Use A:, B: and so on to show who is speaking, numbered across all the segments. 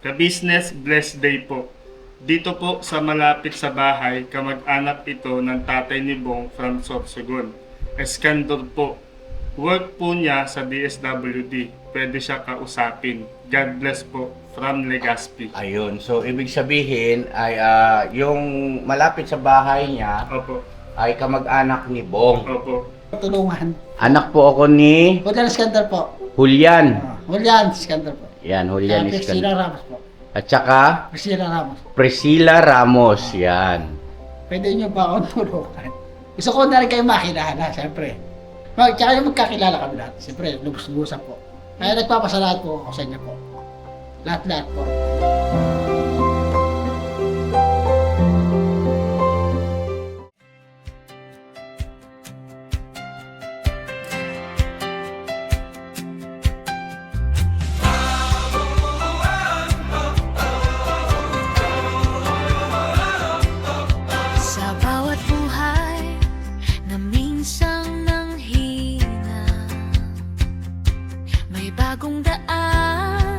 A: Ka-business, blessed day po. Dito po sa malapit sa bahay, kamag-anak ito ng tatay ni Bong from Sorsogon. Eskandor po. Work po niya sa DSWD. Pwede siya kausapin. God bless po. From Legazpi.
B: Ayun, so ibig sabihin ay yung malapit sa bahay niya
A: Opo.
B: ay kamag-anak ni Bong.
A: Opo.
C: Tulungan.
B: Anak po ako ni
C: Julian Iskandar po.
B: Julian.
C: Julian Iskandar po.
B: Yan, Julian
C: Priscilla
B: Iskandar.
C: Ramos po.
B: At saka
C: Priscilla Ramos.
B: Priscilla Ramos. Yan.
C: Pwede nyo ba akong tulungan? Gusto ko na rin kayo makilala, siyempre. Tsaka yung magkakilala kami lahat. Siyempre, lubos-lubusan po. Kaya nagpapasalamat po ako sa inyo po. Lahat-lahat po.
D: Sa bawat buhay na minsang nanghina, may bagong daan,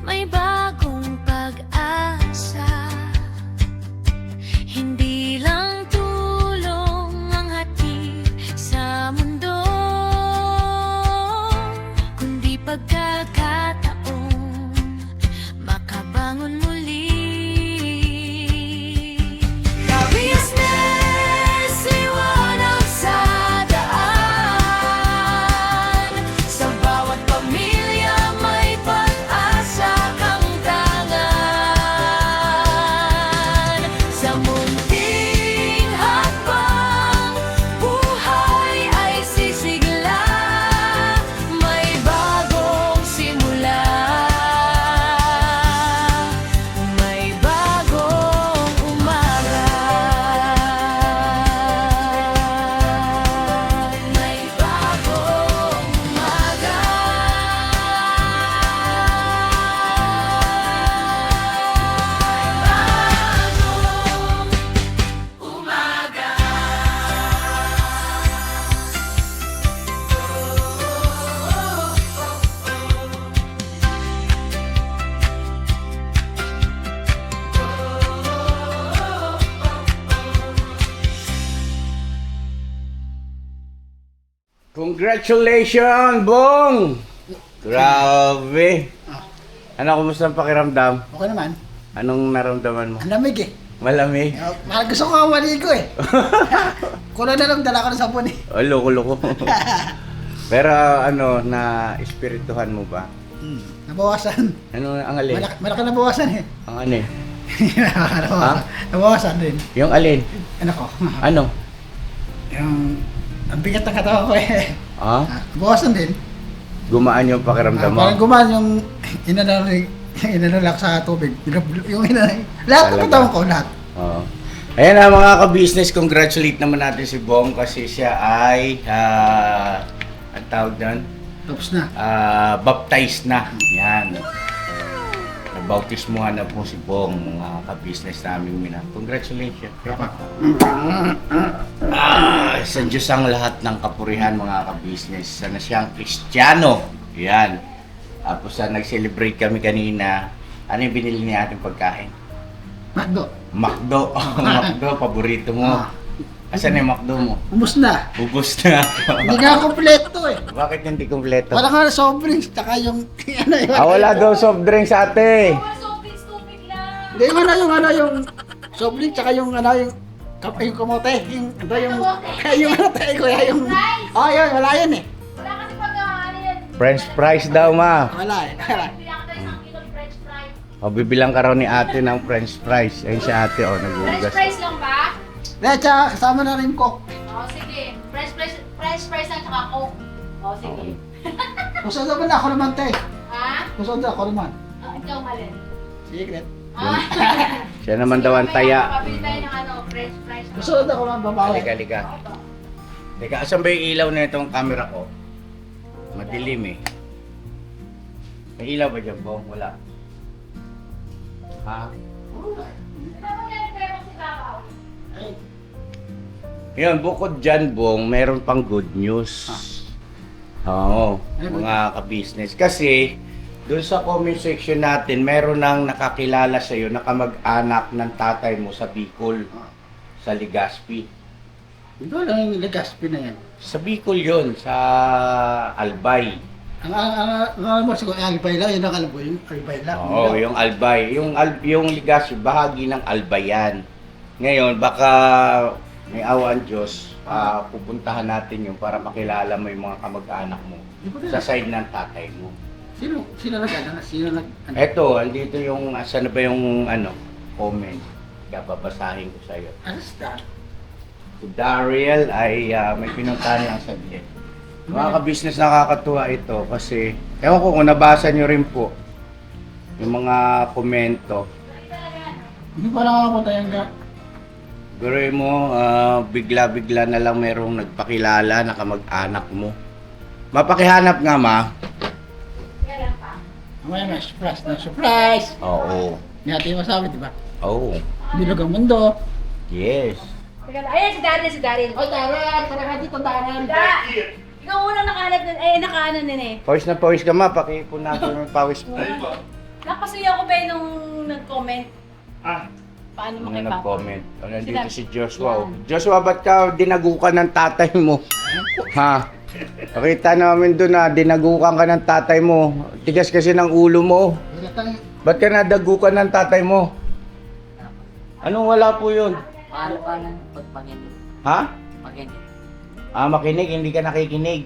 D: may bagong pag-asa. Hindi lang tulong ang hatid sa mundo, kundi pagkakataon makabangon muli. Ka-business, liwanag sa daan. Sa bawat pamilya may pag-asa kang tangan. Sa munting hakbang, buhay ay sisigla. May bagong simula. May bagong umaga. May bagong umaga. Bagong umaga.
B: Congratulations, Bong! Grabe. Ano, kumusta ang pakiramdam?
C: Okay naman.
B: Anong naramdaman mo?
C: Ang lamig eh.
B: Malamig?
C: Parang gusto ko nga maligo eh. Kulang na lang, dala ko ng sabon eh.
B: Oh, loko-loko. Pero ano, na-espirituhan mo ba?
C: Nabawasan.
B: Ano ang alin?
C: Malaki nabawasan eh.
B: Ang ano eh?
C: Nabawasan. Nabawasan din.
B: Yung alin?
C: Ano ko?
B: Ano?
C: Yung... Ang bigat ng katawan ko eh.
B: Ah?
C: Nabawasan din.
B: Gumaan yung pakiramdam mo?
C: Parang gumaan yung inanalak sa tubig. Yung lahat ng
B: Talaga?
C: katawan ko, lahat.
B: Oo. Ayan na mga ka-business, congratulate naman natin si Bong kasi siya ay, ang tawag doon,
C: Tapos na.
B: baptized na. Yan. Nabautismuhan na po si Bong, mga ka-business namin mina. Congratulations. Sa Diyos ang lahat ng kapurihan mga ka-business. Sana siyang Kristiyano. Yan. Tapos nag-celebrate kami kanina. Ano yung binili niya ating pagkain?
C: Makdo.
B: McDo. McDo, paborito mo. Asan yung McDo mo?
C: Ubus na.
B: Ubus na.
C: Hindi nga kompleto eh.
B: Bakit hindi kompleto?
C: Wala nga soft drinks, tsaka yung... ano yun.
B: Wala daw soft drinks ate.
C: Hindi yung soft drink, tsaka yung yung kamote. Yung tayo ko, yung... Oh, yun, wala yun eh.
D: Wala kasi pag ano yan.
B: French fries daw ma.
C: Wala eh. Wala.
D: Bilang ka tayo isang kilong french fries.
B: O, bibilang ka raw ni ate ng french fries. Ayun si ate, o,
D: French
B: nagugas.
D: fries lang ba?
C: Dahil tsaka kasama na rin ko.
D: Sige. French fries lang tsaka coke. Sige.
C: Gusto naman ako naman, te.
D: Ha?
C: Gusto na ako naman.
D: Ikaw malin.
C: Secret.
B: Siya naman daw ang taya.
D: Kapili tayo ng french fries.
C: Gusto na ako naman babae.
B: Halika. Teka, asan ba yung ilaw na itong camera ko? Madilim eh. May ilaw ba dyan, Bong? Wala. Ha? Yun, bukod dyan, Bong, meron pang good news. Oo, mga ka-business. Kasi, doon sa comment section natin, meron nang nakakilala sa iyo na kamag-anak ng tatay mo sa Bicol, sa Legazpi.
C: Hindi ko lang yung Legazpi na yan.
B: Sa Bicol yun, sa Albay.
C: Ang mo siguro, Albay lang, yun ang alam ko, yung Albay lang.
B: Oo, yung Albay. Yung Legazpi, bahagi ng Albay yan. Ngayon, baka may awan Diyos, pupuntahan natin yun para makilala mo yung mga kamag-anak mo sa side ng tatay mo.
C: Sino nag-ano? Sino nag...
B: Eto, andito yung, saan na ba yung comment? Kaya babasahin ko sa'yo.
C: Ano star?
B: Si Dariel ay may pinuntahan lang sabihin. Mga ka-business, nakakatuwa ito kasi, ewan ko kung nabasa nyo rin po yung mga komento.
C: Hindi ko lang ako tayang ka.
B: Guroy mo, bigla-bigla na lang merong nagpakilala na kamag-anak mo. Mapakihanap nga, ma.
C: May surprise na surprise.
B: Oo.
C: Hindi natin masabi, di ba?
B: Oo.
C: Bilog ang mundo.
B: Yes.
D: Teka lang. Ayan, si Daryl.
C: Oy, Taran! Tara ka dito, Taran!
D: Da! Ikaw unang nakahanap nun. Nakaano nun eh.
B: Pawis na pawis ka, ma. Pakipon natin yung pawis mo.
D: Nakasuya ko ba nung nag-comment? Paano mo
B: Ano
D: kay Papa?
B: nag-comment? Nandito
D: Sinabi-
B: si Joshua. oh.
D: Yan.
B: Joshua, ba't ka dinagukan ng tatay mo? Ha? Nakita namin doon na dinagukan ka ng tatay mo. Tigas kasi ng ulo mo. Ba't ka nadagukan ng tatay mo? Anong wala po yun?
E: Paano pagpaginig?
B: Ha?
E: Paginig.
B: Makinig, hindi ka nakikinig.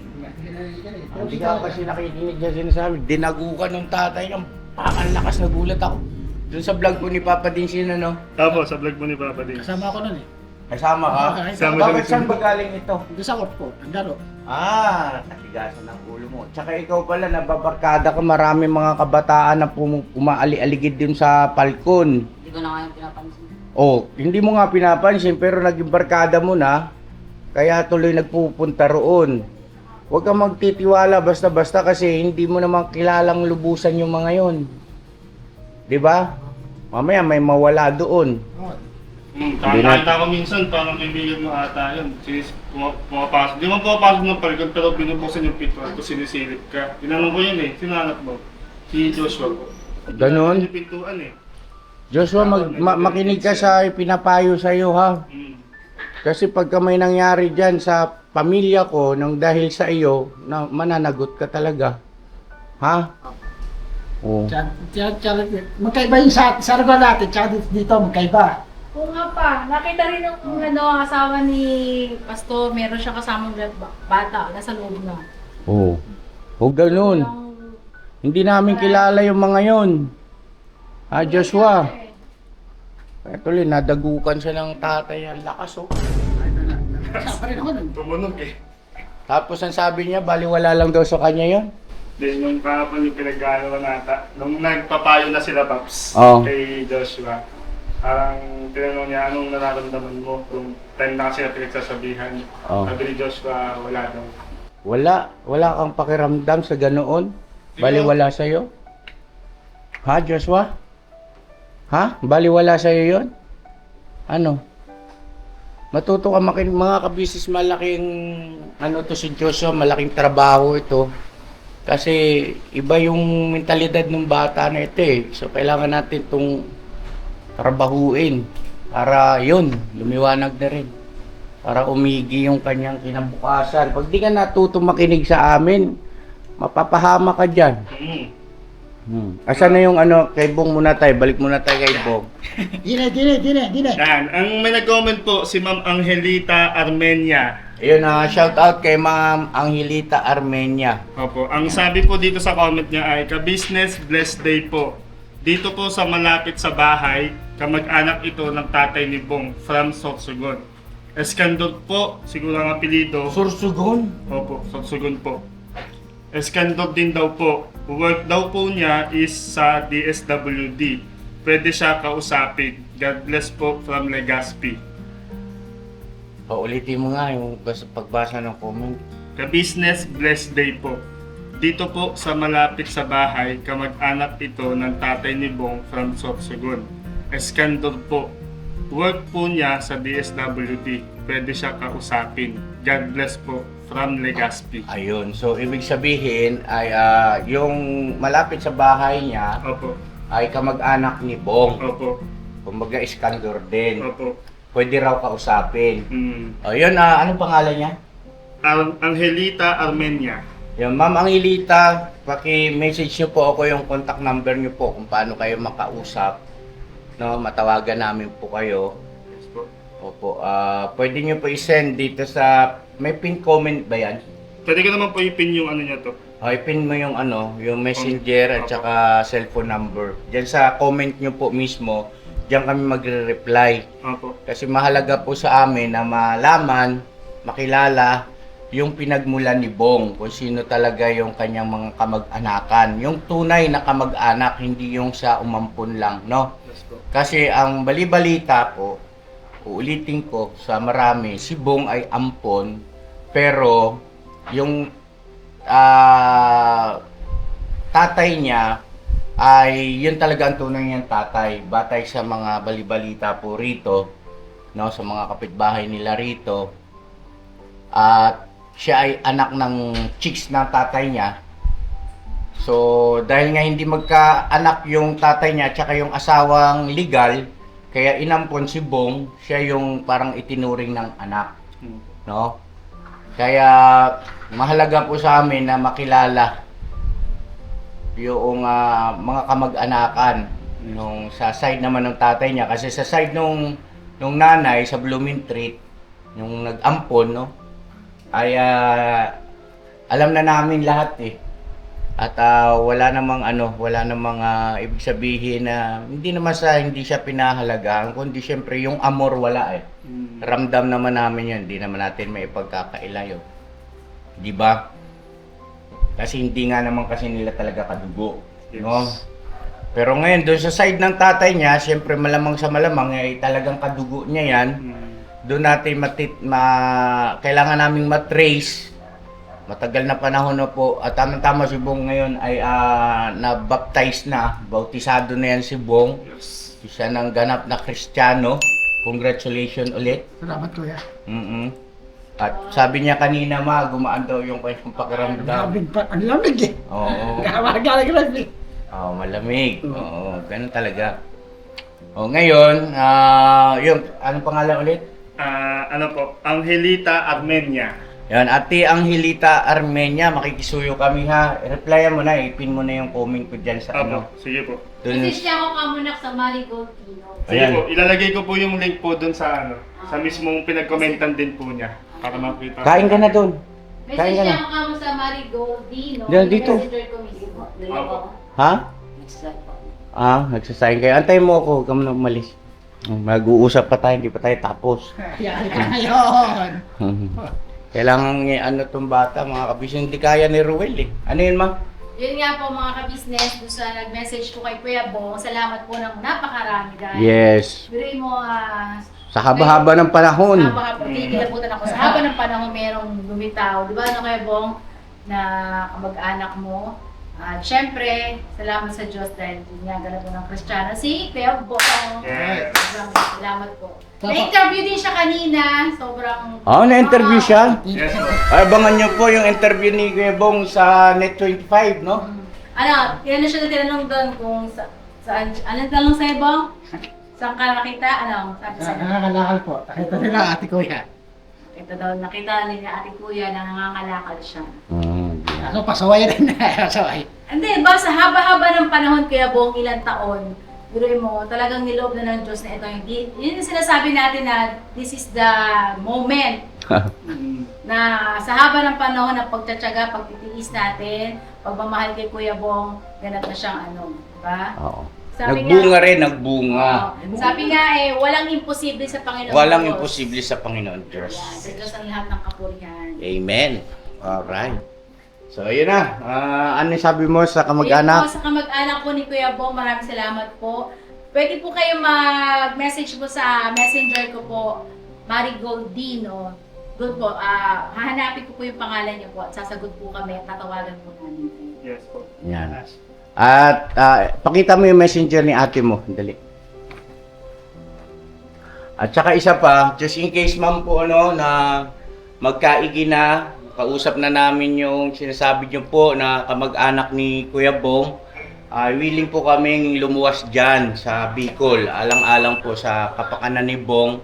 B: Hindi ka kasi nakikinig sa sinasabi. Dinagukan ng tatay ng ang lakas, nagulat ako. Doon sa vlog ko ni Papa Dinsin, ano?
A: Opo, sa vlog mo ni Papa din.
C: Kasama ako nun eh.
B: Kasama ka?
A: Kasama
B: Bakit
A: din
B: saan
A: si-
B: ba galing ito?
C: Doon sa court po, ang laro.
B: Natigasan ng ulo mo. Tsaka ikaw pala, nababarkada ka, marami mga kabataan na umaali-aligid din sa palkon.
E: Hindi ko na ngayon pinapansin.
B: Hindi mo nga pinapansin, pero naging barkada mo na, kaya tuloy nagpupunta roon. Huwag kang magtitiwala basta-basta kasi hindi mo naman kilalang lubusan yung mga yon. 'Di ba? Mamaya may mawala doon.
A: Kakakita ko minsan, parang kaibigan mo ata yun. Pumapasok. Di mo pumapasok ng palikod, pero binubuksan yung pintuan ko, sinisilip ka. Tinanong ko yun eh, sinanap mo. Si Joshua po.
B: Ganon?
A: Yung pintuan eh.
B: Joshua, makinig ka sa pinapayo sa iyo, ha? Kasi pagka may nangyari dyan sa pamilya ko nang dahil sa iyo, na mananagot ka talaga. Ha? Oo.
C: Magkaiba yung sa lugar natin, tsaka dito magkaiba.
D: Oo nga pa. Nakita rin ng asawa ni Pastor. Meron siya kasamang bata. Nasa loob na.
B: Oo. Huwag ganun. Hindi namin kilala yung mga yon. Ha, Joshua? Tuloy, nadagukan siya ng tatay. Ang lakas, oh.
C: Kasama rin ako nun.
A: Tumunog eh.
B: Tapos ang sabi niya, baliwala lang daw sa kanya yon.
A: Then nung kahapon yung pinag-aaral nata, nung nagpapayo na sila, Paps,
B: Oo.
A: kay Joshua, parang tinanong niya, anong nararamdaman mo? Kung time na kasi na pinagsasabihan.
B: Oo.
A: Sabi ni Joshua, wala daw.
B: Wala kang pakiramdam sa ganoon? Baliwala sa'yo? Ha, Joshua? Ha? Baliwala sa'yo yon? Ano? Matuto ka mga kabisis, malaking to si Joshua, malaking trabaho ito. Kasi iba yung mentalidad ng bata na ito eh. So kailangan natin itong trabahuin para yun, lumiwanag na rin. Para umigi yung kanyang kinabukasan. Pag di ka natuto makinig sa amin, mapapahama ka dyan. Asan na yung kay Bong muna tayo? Balik muna tayo kay Bong.
C: Dine.
A: Yan. Ang may nag-comment po, si Ma'am Angelita Armenia.
B: Ayun, shout out kay Ma'am Angelita Armenia.
A: Opo. Ang sabi po dito sa comment niya ay, ka-business, blessed day po. Dito po sa malapit sa bahay, kamag-anak ito ng tatay ni Bong from Sorsogon. Eskandor po, siguro ang apelido.
B: Sursugon?
A: Opo, Sorsogon po. Eskandor din daw po. Work daw po niya is sa DSWD. Pwede siya kausapin. God bless po from Legazpi.
B: Paulitin mo nga yung pagbasa ng comment.
A: Ka-business, blessed day po. Dito po sa malapit sa bahay, kamag-anak ito ng tatay ni Bong from Sorsogon. Eskandor po. Work po niya sa DSWD. Pwede siya kausapin. God bless po from Legazpi.
B: Ayun. So, ibig sabihin ay yung malapit sa bahay niya
A: Opo.
B: ay kamag-anak ni Bong.
A: Opo.
B: Kumbaga, iskandor din.
A: Opo.
B: Pwede raw kausapin.
A: Mm.
B: Ayun, anong pangalan niya?
A: Angelita Armenia.
B: Yung Ma'am Angelita, paki-message niyo po ako yung contact number niyo po kung paano kayo makausap. No, matawagan namin po kayo.
A: Yes po.
B: Opo, pwede niyo po i-send dito sa may pin comment ba 'yan?
A: Pwede ko naman po ipin yung ano niya to.
B: I-pin mo yung yung messenger at saka cellphone number. Diyan sa comment niyo po mismo, diyan kami magre-reply.
A: Opo.
B: Kasi mahalaga po sa amin na malaman, makilala yung pinagmulan ni Bong, kung sino talaga yung kanyang mga kamag-anakan. Yung tunay na kamag-anak, hindi yung sa umampun lang, no?
A: Yes po.
B: Kasi ang bali-balita po, uulitin ko sa marami, si Bong ay ampon, pero yung tatay niya ay yun talaga ang tunay niyang tatay. Batay sa mga bali-balita po rito, no, sa mga kapitbahay nila rito. At siya ay anak ng chicks ng tatay niya. So, dahil nga hindi magkaanak yung tatay niya at saka yung asawang legal, kaya inampon si Bong, siya yung parang itinuring ng anak, no? Kaya mahalaga po sa amin na makilala yung mga kamag-anakan nung sa side naman ng tatay niya, kasi sa side nung nanay sa Blooming Treat, yung nag-ampon, no? Ay alam na namin lahat eh. At wala namang ibig sabihin na hindi siya pinahalagahan, kundi syempre yung amor wala eh. Ramdam naman namin 'yun, hindi naman natin may ipagkakaila 'yun. 'Di ba? Kasi hindi nga naman kasi nila talaga kadugo, no? Pero ngayon doon sa side ng tatay niya, syempre malamang sa malamang ay talagang kadugo niya 'yan. Doon natin kailangan naming matrace. Matagal na panahon na po at tamang-tama si Bong ngayon ay na-baptize na, bautisado na yan si Bong.
A: Yes.
B: Isa ng ganap na Kristiyano. Congratulations ulit.
C: Salamat kuya.
B: At sabi niya kanina gumaan daw yung kanyang pakiramdam.
C: Grabe pa, ang lamig eh.
B: Oo.
C: Grabe.
B: Malamig. Oo, ganun talaga. Ngayon, yung anong pangalan ulit?
A: Angelita Armenia.
B: Yan, Ate Angelita Armenia, makikisuyo kami ha. Replyan mo na, ipin mo na yung comment ko dyan sa
A: Opo. Sige po.
B: Dun,
D: Message niya ako kamunak sa Marigold Tino.
A: Sige
B: Ayan.
A: po. Ilalagay ko po yung link po dun sa sa mismong pinag-commentan din po niya. Para makita.
B: kain ka na dun. Kain
D: Message
B: ka
D: niya
B: na.
D: ako kamo sa Marigold Tino.
B: Yan, dito.
D: Messenger ko mismo.
A: Opo.
B: Ha?
E: Nag-slide po.
B: Nagsasayin kayo. Antayin mo ako, kami na umalis. Mag-uusap pa tayo, hindi pa tayo tapos.
C: Yari ka ngayon.
B: Kailangan tong bata, mga kabisyo, hindi kaya ni Ruel eh. Ano yun, ma?
D: Yun nga po mga ka-business, doon sa nag-message ko kay Kuya Bong, salamat po ng napakarami guys.
B: Yes.
D: Biruin mo,
B: Sa haba-haba ng panahon.
D: Kikilabutan ako. Sa haba ng panahon, merong lumitaw. Di ba, Kuya Bong, na kamag-anak mo? At syempre, salamat sa Diyos dahil ginagala po ng Kristiyano. Si Kuya Bong.
A: Yes.
D: Sobrang salamat po. Na-interview din siya kanina. Sobrang...
B: Na-interview siya.
A: Yes po.
B: Abangan niyo po yung interview ni Kuya Bong sa Net25, no?
D: Ano, yan na siya na tinanong doon kung saan... Anong tanong sa'yo, Bong? Saan ka nakita? Ano? Sabi sa'yo?
C: Nangangalakal po. Nakita nila ate kuya.
D: Ito daw, nakita nila ate kuya na nangangalakal siya.
C: Ako pasaway rin na. Pasaway.
D: Hindi, ba sa haba-haba ng panahon kaya buong ilang taon, biruin mo, talagang niloob na ng Diyos na ito. Hindi, yun yung sinasabi natin na this is the moment na sa haba ng panahon na pagtsatsaga, pagtitiis natin, pagmamahal kay Kuya Bong, ganap na siyang diba?
B: Oo.
D: Sabi
B: Nagbunga rin, nagbunga.
D: Sabi nga walang imposible sa Panginoon
B: Walang
D: Diyos.
B: imposible sa Panginoon Diyos.
D: Yeah, sa Diyos ang lahat ng kapurihan.
B: Amen. Alright. So, ayun na. Ano sabi mo sa
D: Ayun po,
B: kamag-anak?
D: sa kamag-anak po ni Kuya Bong, maraming salamat po. Pwede po kayo mag-message po sa messenger ko po, Marigoldino. Doon po, hahanapin ko po yung pangalan niyo po at sasagot po kami at tatawagan po namin kayo.
A: Yes po.
B: Yan. At pakita mo yung messenger ni ate mo. Dali. At saka isa pa, just in case ma'am po na magkaigi na, kausap na namin yung sinasabi niyo po na kamag-anak ni Kuya Bong. Willing po kaming lumuwas dyan sa Bicol. Alang-alang po sa kapakanan ni Bong.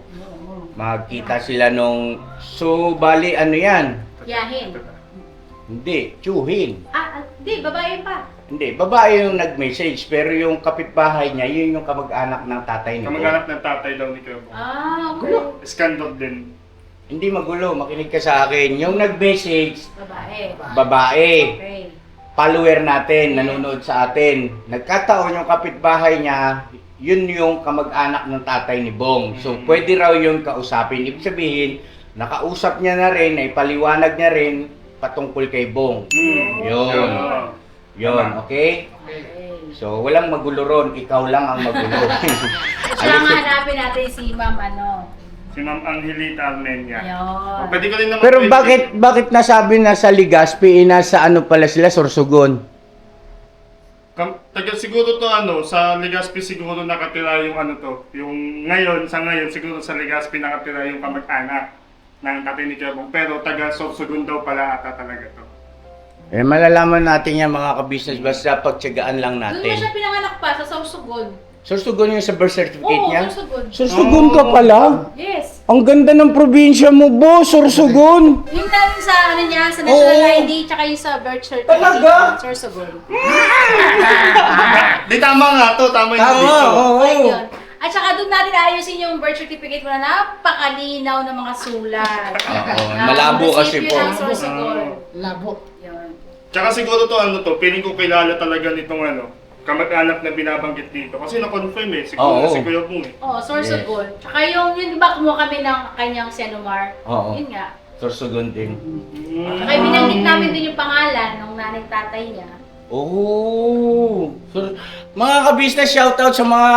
B: Magkita sila nung... So, bali ano yan?
D: Yahin.
B: Hindi, tsuhin.
D: Di, babae pa.
B: Hindi, babae yung nag-message. Pero yung kapitbahay niya, yun yung kamag-anak ng tatay ni Bong.
A: Kamag-anak ng tatay daw ni Kuya Bong.
D: Okay.
A: Iskandar din.
B: Hindi magulo, makinig ka sa akin. Yung nag-message,
D: Babae.
B: babae.
D: Okay.
B: Follower natin, nanonood sa atin. Nagkataon yung kapitbahay niya, yun yung kamag-anak ng tatay ni Bong. So, pwede raw yun kausapin. Ibig sabihin, nakausap niya na rin, ipaliwanag niya rin patungkol kay Bong. Yun. Yun, okay?
D: Okay.
B: So, walang magulo ron. Ikaw lang ang magulo.
D: Siya nga hanapin natin si Ma'am
A: Si Ma'am Angelita Armenia.
D: Ayun.
A: Pwede ko rin naman...
B: Pero bakit nasabi na sa Legazpi, nasa ano pala sila, Sorsogon?
A: Taga siguro to sa Legazpi siguro nakatira yung yung sa ngayon siguro sa Legazpi nakatira yung kamag-anak ng tatay ni Kuya Bong. Pero taga Sorsogon daw pala ata talaga to.
B: Malalaman natin yan mga ka-business, basta pagtsagaan lang
D: Doon mo
B: natin.
D: siya pinanganak pa sa Sorsogon.
B: Sorsogon yung sa birth certificate
D: Oo,
B: niya?
D: Sorsogon.
B: Sorsogon ka pala?
D: Yes.
B: Ang ganda ng probinsya mo, boss, Sorsogon.
D: Yung namin sa niya, sa national ID, tsaka yung sa birth certificate.
B: Talaga?
D: Sorsogon.
A: Di tama nga to, tama yung
B: Tama,
A: dito.
B: oo.
D: Okay, yun. At saka doon natin ayusin yung birth certificate mo na napakalinaw ng mga sulat.
B: Oo, malabo kasi po.
D: Recipient ng Sorsogon.
C: Labo.
D: Yun.
A: Tsaka siguro to feeling ko kilala talaga nitong kamag-anak na binabanggit dito. Kasi na-confirm siguro
B: Oo.
A: si Kuya Bong
D: Oh, Sorsogon. Tsaka yung di ba kumuha kami ng kanyang Senomar?
B: Oo.
D: Yun nga.
B: Sorsogon din.
D: Tsaka binanggit namin din yung pangalan ng nanay tatay niya.
B: Oh, mga ka-business, shoutout sa mga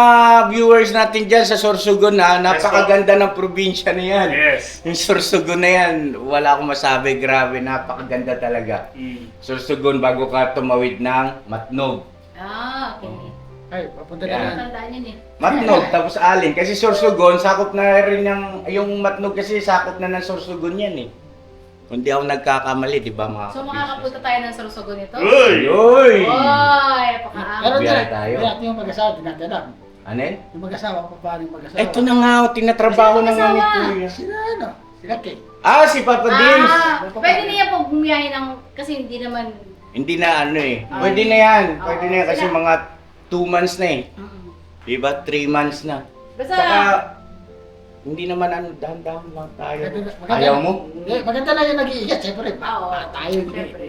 B: viewers natin dyan sa Sorsogon ha. Napakaganda ng probinsya na yan.
A: Yes.
B: Yung Sorsogon na yan, wala akong masabi, grabe, napakaganda talaga. Sorsogon bago ka tumawid ng Matnog.
D: Okay.
C: Ay, papunta na
B: Yan.
C: yan.
D: Tandaan yun eh.
B: Matnog, tapos Alin. Kasi Sorsogon, sakop na rin yung Matnog kasi sakop na ng Sorsogon yan eh. Kung di ako nagkakamali, di ba mga
D: So
B: ka-business?
D: makakapunta tayo ng Sorsogon ito?
A: Uy!
B: Uy!
D: Oy, pakaangat.
C: Pero
B: Biyahe
C: hindi
B: tayo.
C: natin yung mag-asawa, di natin alam.
B: Ano yun?
C: Yung mag-asawa, paano yung mag-asawa?
B: Ito na nga, tinatrabaho
D: Sino
B: na nga ni
D: mag-asawa?
B: Kuya.
C: Sila Kay.
B: Si Papa Dims!
D: Pwede niya pong bumiyahe ng, kasi hindi naman,
B: Hindi na Pwede na yan. Pwede na yan kasi
D: Sila.
B: mga 2 months na eh. Diba? 3 months na.
D: basta,
B: Saka, hindi naman dahan-dahan lang tayo.
C: Maganda-
B: Ayaw mo?
C: Hindi, maganda lang yung nag-iingat. Siyempre,
D: Oo.
C: tayo.
D: syempre.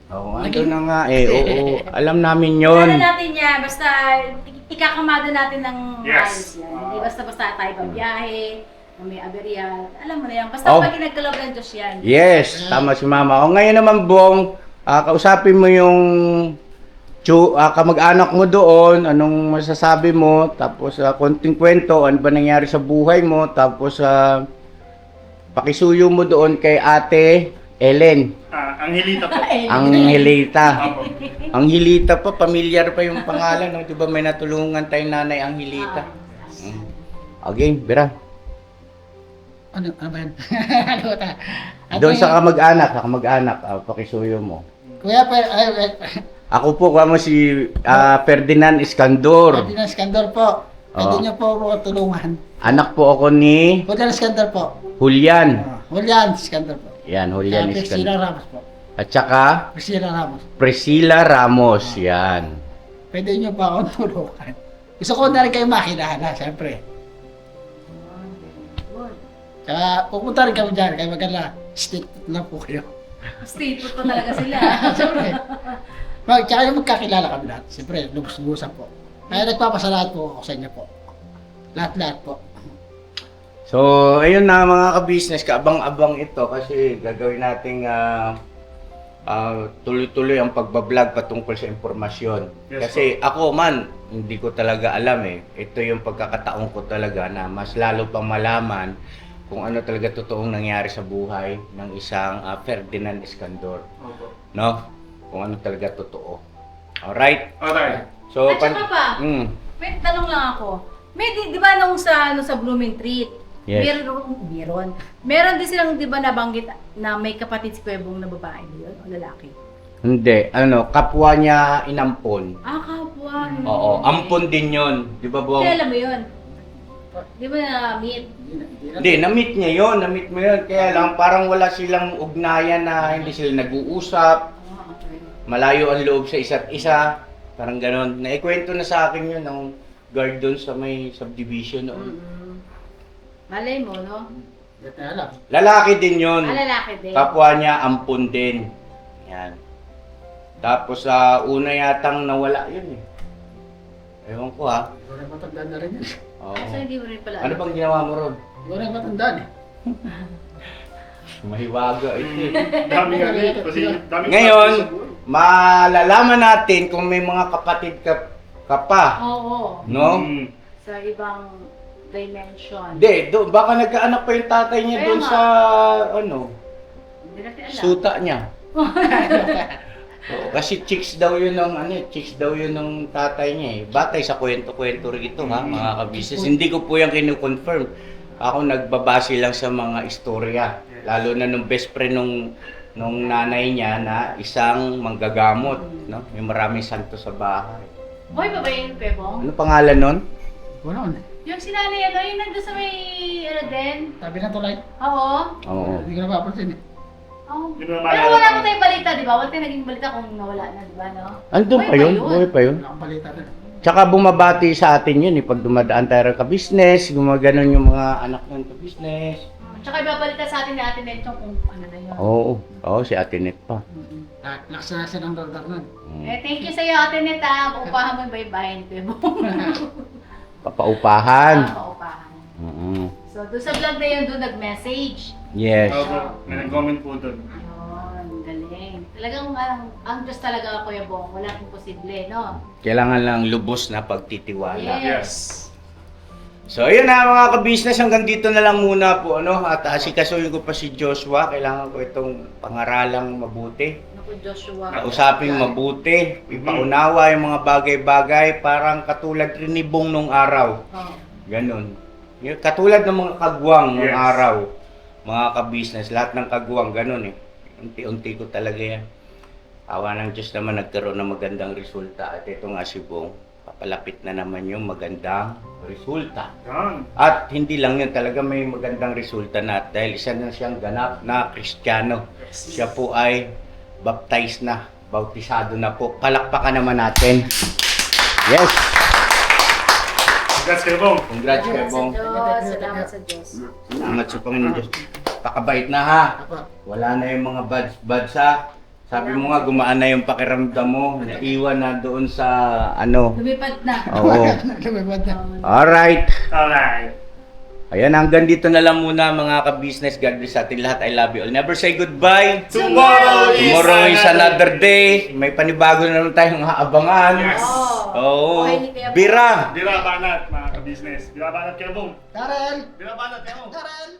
B: Oo, ando na nga eh. Oo, alam namin yon.
D: Ano natin yan, basta ikakamada natin ng
A: Yes.
D: ayos yan. Hindi basta-basta tayo pabiyahe, na may aberya. Alam mo na yan, basta
B: Oh.
D: pag pinagkaloob ng Diyos yan.
B: Yes, tama si Mama. O ngayon naman, Bong, kausapin mo yung kamag-anak mo doon, anong masasabi mo, tapos konting kwento, ano ba nangyari sa buhay mo, tapos pakisuyo mo doon kay Ate Ellen.
A: Angelita po.
B: Angelita.
A: Opo.
B: Angelita pa, pamilyar pa yung pangalan, no? 'Di ba may natulungan tayong nanay Angelita? Okay, Bira.
C: Ano ba yan? Ano ba?
B: Doon sa kamag-anak, pakisuyo mo.
C: Kuya,
B: Ako po kamo si Ferdinand Iskandor.
C: Ferdinand Iskandor po. Pwede
B: Oo.
C: niyo po ako tulungan.
B: Anak po ako ni
C: Ferdinand Iskandor po.
B: Julian.
C: Julian Iskandor po.
B: Yan, Julian
C: Priscilla
B: Iskandor.
C: Ramos po.
B: At saka
C: Priscilla Ramos.
B: Priscilla Ramos. Yan.
C: Pwede niyo pa akong tulungan. Gusto ko na rin kayo makilala, siyempre. Kaya pupunta rin kami dyan, kaya maganda. Stick lang po kayo.
D: Street food pa talaga sila.
C: Siyempre. Tsaka yung magkakilala kami lahat. Siyempre, lubos-lubusan po. Kaya nagpapasalamat po ako sa inyo po. Lahat-lahat po.
B: So, ayun na mga ka-business, kaabang-abang ito kasi gagawin nating tuloy-tuloy ang pagbablog patungkol sa impormasyon.
A: Yes,
B: Kasi ako man, hindi ko talaga alam eh. Ito yung pagkakataon ko talaga na mas lalo pang malaman kung ano talaga totoong nangyari sa buhay ng isang Ferdinand Iskandor.
A: Opo.
B: No? Kung ano talaga totoo. Alright?
A: Alright.
D: At saka pa,
B: Mm.
D: may tanong lang ako. May di ba nung sa Blooming Treat,
B: Yes.
D: Meron din silang, di ba, nabanggit na may kapatid si Kuya Bong na babae ba yun o lalaki?
B: Hindi, kapwa niya inampon.
D: Ah, kapwa.
B: Oo, ampon din yon, di ba Bong?
D: Kaya alam mo yun? Di ba na-meet?
B: Hindi, na-meet niya yon, na-meet mo yun. Kaya lang, parang wala silang ugnayan na hindi sila nag-uusap.
D: Ah, okay.
B: Malayo ang loob sa isa't isa. Parang ganon. Naikwento na sa akin yun ng guard doon sa may subdivision noon.
D: Malay mo, no?
C: Hindi natin alam.
B: Lalaki din yun.
D: Ah, lalaki din.
B: Kapwa niya ampon din. Yan. Tapos sa una yatang nawala yun eh. Ewan ko ha.
C: Siguro rin matandaan na rin yun.
B: Oo.
D: So, hindi mo rin pala.
B: Ano bang ginawa mo ron?
C: Siguro rin matandaan eh.
B: Mahiwaga ito eh.
A: Dami nga rin. Kasi dami
B: Ngayon, malalaman natin kung may mga kapatid ka pa.
D: Oo.
B: No?
D: Sa ibang dimension.
B: Hindi, baka nagkaanak pa yung tatay niya
D: Kaya
B: doon
D: nga.
B: sa,
D: Hindi natin alam.
B: suta niya. Oo, kasi chicks daw yun ng tatay niya eh. Batay sa kwento-kwento rito ha, mga kabisnes. Hindi ko po yan kinu-confirm. Ako nagbabase lang sa mga istorya. Lalo na nung best friend nung nanay niya na isang manggagamot. No? May maraming santo sa bahay.
D: Boy, ba ba yun, Kuya Bong?
B: Ano pangalan nun?
C: Siguro rin.
D: Yung sinanay, yung nandun sa may, din?
C: Tabi ng tulay.
D: Oo.
B: Oo.
C: Hindi ko napapansin eh.
D: Oh.
A: Yun ang
D: Pero
A: maalala
D: wala
A: ko.
D: mo tayong balita, di ba? Wala tayong naging balita kung nawala na, di ba, no?
B: Andun
D: Buhay
B: pa yun?
D: pa yun.
B: Buhay pa yun?
C: Wala akong balita rin.
B: Tsaka bumabati sa atin yun eh. Pag dumadaan tayo ka business, gumaganon yung mga anak ng ka-business.
D: Tsaka ibabalita sa atin ni Ate Netchong kung ano na yun.
B: Oo, si Ate Net pa.
C: Laksanasan ang dardar nun.
D: Eh, thank you sa iyo, Ate Net, ha. Paupahan mo yung baybayin, Kuya Bong.
B: Papaupahan.
D: Paupahan.
B: Oo.
D: So, doon sa vlog na yun, doon nag-message.
B: Yes.
A: Opo, may nag-comment po doon.
D: Yun, galing. Talagang, ang Diyos talaga, Kuya Bong. Wala imposible, no?
B: Kailangan lang lubos na pagtitiwala.
A: Yes.
B: So, ayun na mga ka-business, hanggang dito na lang muna po, ano, at asikasuhin ko pa si Joshua. Kailangan ko itong pangaralang mabuti.
D: Naku, Joshua.
B: Kausapin mabuti, ipaunawa yung mga bagay-bagay, parang katulad rin ni Bong nung araw.
D: Oh.
B: Ganon. Yung katulad ng mga kagwang nung
A: Yes.
B: araw, mga ka-business, lahat ng kagwang, ganon eh. Unti-unti ko talaga yan. Awa ng Diyos naman nagkaroon ng magandang resulta. At ito nga si Bong, papalapit na naman yung magandang resulta.
A: Yan.
B: At hindi lang yun, talaga may magandang resulta na dahil isa na siyang ganap na Kristiyano. Siya po ay baptized na, bautisado na po. Palakpakan naman natin. Yes!
A: Congrats kayo, Bong.
B: Congrats kay
D: Salamat sa
B: Bong.
D: Diyos. Salamat sa Diyos.
B: Salamat sa Panginoon Diyos. Pakabait na ha.
C: Apa.
B: Wala na yung mga bads ha. Sabi mo nga, gumaan na yung pakiramdam mo. Naiwan na doon sa ano.
D: Lumipad na.
B: Oo.
C: Lumipad na.
B: Alright.
A: Alright.
B: Ayan, hanggang dito na lang muna mga ka-business. God bless sa atin lahat. I love you all. Never say goodbye.
A: Tomorrow
B: Tomorrow is another day. May panibago na naman tayong aabangan.
A: Yes.
B: Oo.
D: Buhay ni Kuya Bong.
B: Bira.
A: Bira banat, mga ka-business. Bira banat kayo, Bong.
C: Karel!
A: Bira banat kayo.
C: Karel!